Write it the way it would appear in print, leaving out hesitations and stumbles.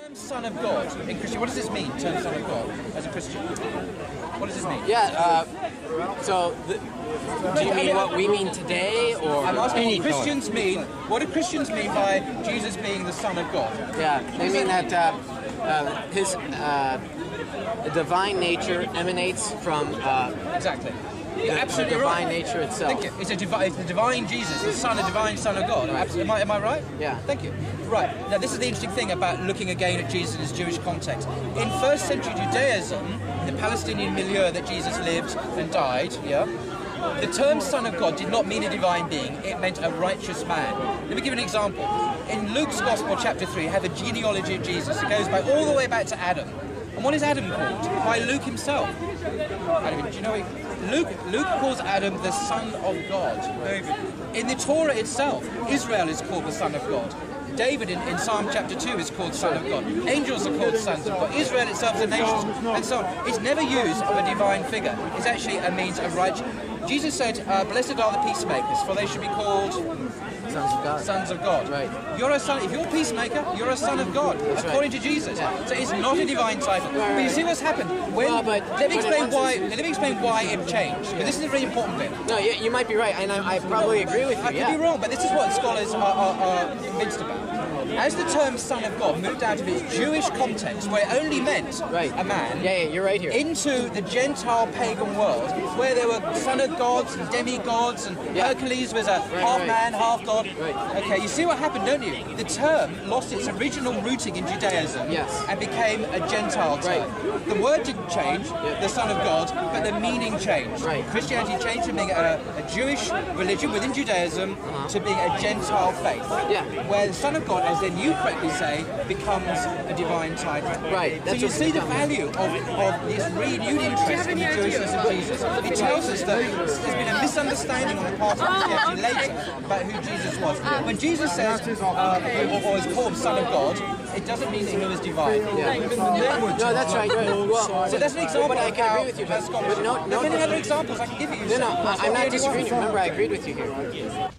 term Son of God in Christian, what does this mean, term Son of God, as a Christian? What does this mean? Yeah, do you mean what we mean today, or I'm asking any what do Christians mean by Jesus being the Son of God? Yeah, they mean that his divine nature emanates from Exactly. You're absolutely the divine right. nature itself. Thank you. It's the divine Jesus, the divine Son of God. Right. Am I right? Yeah. Thank you. Right. Now, this is the interesting thing about looking again at Jesus in his Jewish context. In first century Judaism, in the Palestinian milieu that Jesus lived and died, the term Son of God did not mean a divine being, it meant a righteous man. Let me give you an example. In Luke's Gospel, chapter 3, you have the genealogy of Jesus. It goes back all the way back to Adam. And what is Adam called? By Luke himself. Adam, do you know Luke calls Adam the Son of God. In the Torah itself, Israel is called the Son of God. David in Psalm chapter 2 is called Son of God. Angels are called sons of God. Israel itself is a nation, and so on. It's never used of a divine figure. It's actually a means of righteousness. Jesus said, blessed are the peacemakers, for they should be called sons of God. Sons of God. Right. You're a son. If you're a peacemaker, you're a son of God, according to Jesus. Yeah. So it's not a divine title. But you see what's happened. Let me explain why it changed. But this is a very important bit. No, you might be right, and I probably agree with you. I could be wrong, but this is what scholars are convinced about. As the term Son of God moved out of its Jewish context, where it only meant a man, you're right here, into the Gentile pagan world, where there were Son of Gods and demigods, and Hercules was a half man, half God. Okay, you see what happened, don't you? The term lost its original rooting in Judaism and became a Gentile term. The word didn't change, the Son of God, but the meaning changed. Christianity changed from being a Jewish religion within Judaism to being a Gentile faith, where the Son of God, as then you correctly say, becomes a divine title. So you see the value of this renewed interest in the Jewishness of Jesus. It tells us that there's been a misunderstanding on the part of Christianity later about who Jesus was. When Jesus says, or is called Son of God, it doesn't mean that he was divine. No, that's right. So that's an example. I can agree with you. There's many other examples I can give you. No, I'm not disagreeing. Remember, I agreed with you here.